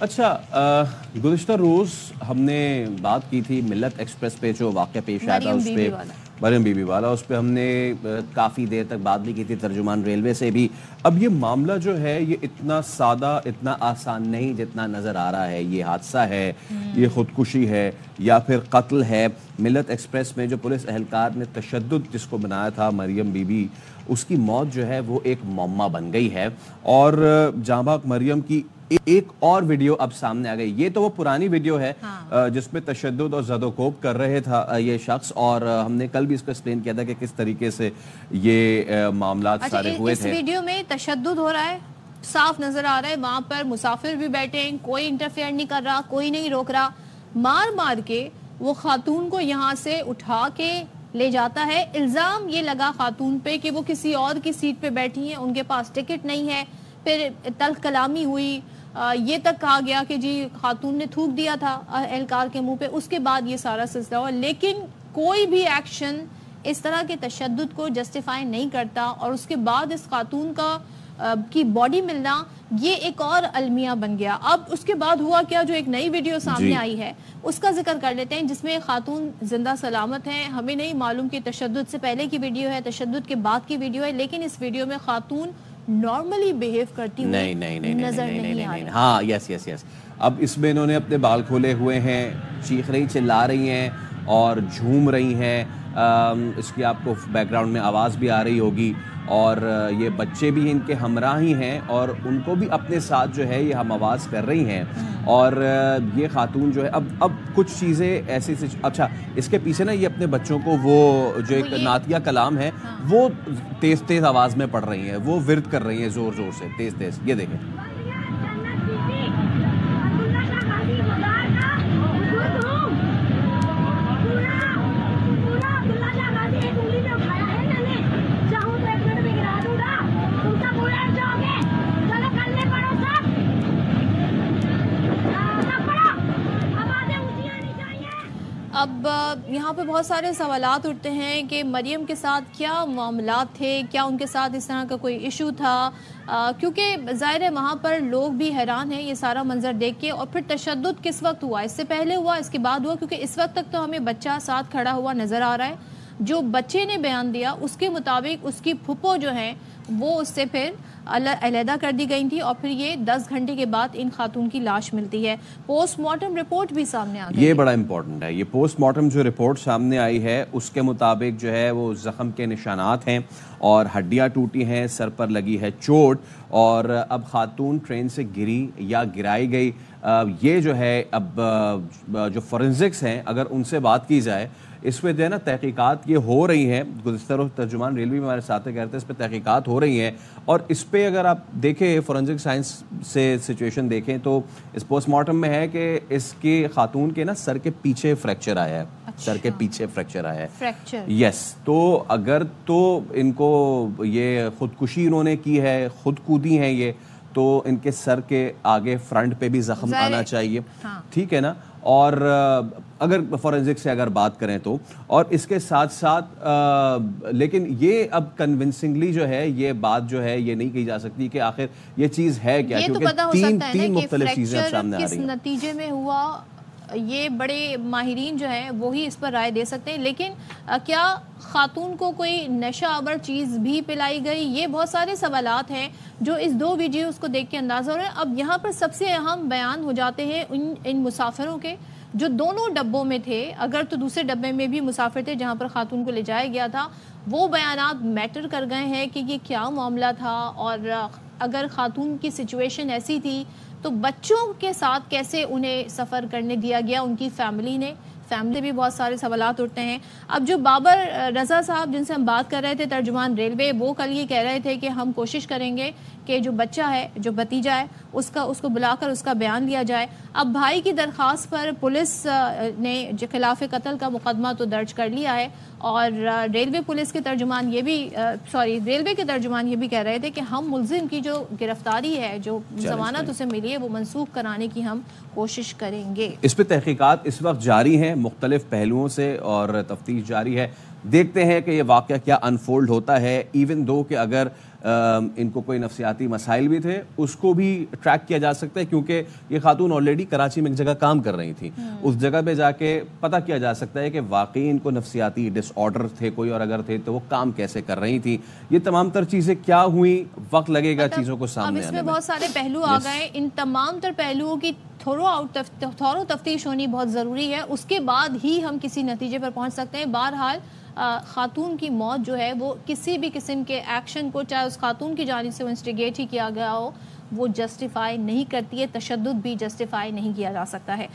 अच्छा, गुज़िश्ता रोज़ हमने बात की थी मिल्लत एक्सप्रेस पे जो वाक़या पेश आया था उस पर, मरियम बीबी वाला, उस पर हमने काफ़ी देर तक बात भी की थी तर्जुमान रेलवे से भी। अब ये मामला जो है ये इतना सादा, इतना आसान नहीं जितना नज़र आ रहा है। ये हादसा है, ये ख़ुदकुशी है या फिर कत्ल है। मिल्लत एक्सप्रेस में जो पुलिस एहलकार ने तशद्दुद जिसको बनाया था मरियम बीबी, उसकी मौत जो है वो एक मौमा बन गई है। और जांबाग मरियम की एक और वीडियो अब सामने आ गई। ये तो वो पुरानी वीडियो है जिसमें तशद्दुद और ज़दोकोब कर रहे था ये शख्स, और हमने कल भी इसको एक्सप्लेन किया था कि किस तरीके से ये मामला सारे हुए थे। इस वीडियो में तशद्दुद हो रहा है, साफ नजर आ रहा है। वहां पर मुसाफिर भी बैठे हैं, कोई इंटरफेयर नहीं कर रहा, कोई नहीं रोक रहा। मार मार के वो खातून को यहाँ से उठा के ले जाता है। इल्जाम ये लगा खातून पे कि वो किसी और की सीट पे बैठी हैं, उनके पास टिकट नहीं है। फिर तल्ख कलामी हुई, ये तक कहा गया कि जी खातून ने थूक दिया था एहलकार के मुंह पे। उसके बाद ये सारा सिलसिला हुआ, लेकिन कोई भी एक्शन इस तरह के तशद्दुद को जस्टिफाई नहीं करता। और उसके बाद इस खातून का की बॉडी मिलना ये एक और अलमिया बन गया। अब उसके बाद हुआ क्या, जो एक नई वीडियो सामने आई है उसका जिक्र कर लेते हैं, जिसमें खातून जिंदा सलामत है। हमें नहीं मालूम कि तशद्दुद से पहले की वीडियो है, तशद्दुद के बाद की वीडियो है, लेकिन इस वीडियो में खातून नॉर्मली बिहेव करती हुई नजर नहीं आ रही। हाँ, यस। अब इसमें इन्होंने अपने बाल खोले हुए हैं, चीख रही, चिल्ला रही हैं और झूम रही हैं। इसकी आपको बैकग्राउंड में आवाज़ भी आ रही होगी। और ये बच्चे भी इनके हमरा ही हैं और उनको भी अपने साथ जो है ये हम आवाज़ कर रही हैं। और ये खातून जो है अब कुछ चीज़ें ऐसी अच्छा, इसके पीछे ना ये अपने बच्चों को वो जो एक नातिया कलाम है वो तेज़ तेज़ आवाज़ में पढ़ रही हैं, वो विर्द कर रही हैं ज़ोर ज़ोर से, तेज़ तेज़। ये देखें, अब यहाँ पे बहुत सारे सवालात उठते हैं कि मरियम के साथ क्या मामलात थे, क्या उनके साथ इस तरह का कोई इशू था, क्योंकि ज़ाहिर है वहाँ पर लोग भी हैरान हैं ये सारा मंजर देख के। और फिर तशद्दुद किस वक्त हुआ, इससे पहले हुआ, इसके बाद हुआ? क्योंकि इस वक्त तक तो हमें बच्चा साथ खड़ा हुआ नज़र आ रहा है। जो बच्चे ने बयान दिया उसके मुताबिक उसकी फुप्पो जो है वो उससे फिर अलहदा कर दी गई थी, और फिर ये 10 घंटे के बाद इन खातून की लाश मिलती है। पोस्टमार्टम रिपोर्ट भी सामने आ गई। ये बड़ा इंपॉर्टेंट है। ये पोस्टमार्टम जो रिपोर्ट सामने आई है उसके मुताबिक जो है वो जख्म के निशानात हैं और हड्डियां टूटी हैं, सर पर लगी है चोट, और अब खातून ट्रेन से गिरी या गिराई गई। ये जो है अब जो फोरेंसिक्स हैं अगर उनसे बात की जाए, इस पर जो है ना तहकीकात ये हो रही हैं। गुज़िश्ता रोज़ तर्जुमान रेलवे में हमारे साथ कहते हैं इस पर तहकीकात हो रही हैं। और इस पर अगर आप देखें फोरेंसिक साइंस से सिचुएशन देखें तो इस पोस्टमार्टम में है कि इसके खातून के ना सर के पीछे फ्रैक्चर आया है। अच्छा। सर के पीछे फ्रैक्चर आया है। Fracture, yes. तो अगर तो इनको ये खुदकुशी इन्होंने की है, खुद कूदी हैं ये, तो इनके सर के आगे फ्रंट पे भी जख्म आना चाहिए। हाँ। ठीक है ना। और अगर फोरेंसिक से अगर बात करें तो, और इसके साथ साथ लेकिन ये अब कन्विंसिंगली जो है ये बात जो है ये नहीं कही जा सकती कि आखिर ये चीज़ है क्या, क्योंकि तीन मुख्तलिफ चीज़ें सामने आ रही हैं। नतीजे में हुआ ये बड़े माहिरीन जो है वो ही इस पर राय दे सकते हैं। लेकिन क्या खातून को कोई नशा आवर चीज़ भी पिलाई गई, ये बहुत सारे सवालात हैं जो इस दो वीडियोस को देख के अंदाज़ा हो रहा है। अब यहाँ पर सबसे अहम बयान हो जाते हैं इन मुसाफिरों के जो दोनों डब्बों में थे। अगर तो दूसरे डब्बे में भी मुसाफिर थे जहाँ पर खातून को ले जाया गया था, वो बयानात मैटर कर गए हैं कि ये क्या मामला था, और अगर खातून की सिचुएशन ऐसी थी तो बच्चों के साथ कैसे उन्हें सफ़र करने दिया गया उनकी फैमिली भी बहुत सारे सवालात उठते हैं। अब जो बाबर रज़ा साहब जिनसे हम बात कर रहे थे तर्जुमान रेलवे, वो कल ये कह रहे थे कि हम कोशिश करेंगे कि जो बच्चा है, जो भतीजा है, उसको बुलाकर उसका बयान लिया जाए। अब भाई की दरख्वास्त पर पुलिस ने खिलाफ कत्ल का मुकदमा तो दर्ज कर लिया है, और रेलवे के तर्जुमान ये भी कह रहे थे कि हम मुल्जिम की जो गिरफ्तारी है, जो जमानत उसे मिली है, वो मनसूख कराने की हम कोशिश करेंगे। इस पर तहकीकात इस वक्त जारी हैं मुख्तलिफ पहलुओं से और तफ्तीश जारी है। دیکھتے ہیں کہ یہ واقعہ کیا انفولڈ ہوتا ہے. ایون دو کہ اگر ان کو کوئی نفسیاتی مسائل بھی تھے اس کو بھی ٹریک کیا جا سکتا ہے, کیونکہ یہ خاتون آلریڈی کراچی میں ایک جگہ کام کر رہی تھی. اس جگہ پہ جا کے پتہ کیا جا سکتا ہے کہ واقعی ان کو نفسیاتی ڈس آرڈر تھے کوئی, اور اگر تھے تو وہ کام کیسے کر رہی تھی. یہ تمام تر چیزیں کیا ہوئیں, وقت لگے گا چیزوں کو سامنے آنے میں. اب اس میں بہت سارے پہلو آ گئے, ان تمام تر پہلوؤں کی تھورو تفتیش ہونی بہت ضروری ہے, اس کے بعد ہی ہم کسی نتیجے پر پہنچ سکتے ہیں. بہرحال خاتون کی موت جو ہے وہ کسی بھی قسم کے ایکشن کو, چاہے اس خاتون کی جانب سے انسٹیگیٹ ہی کیا گیا ہو, وہ جسٹیفائی نہیں کرتی ہے. تشدد بھی جسٹیفائی نہیں کیا جا سکتا ہے.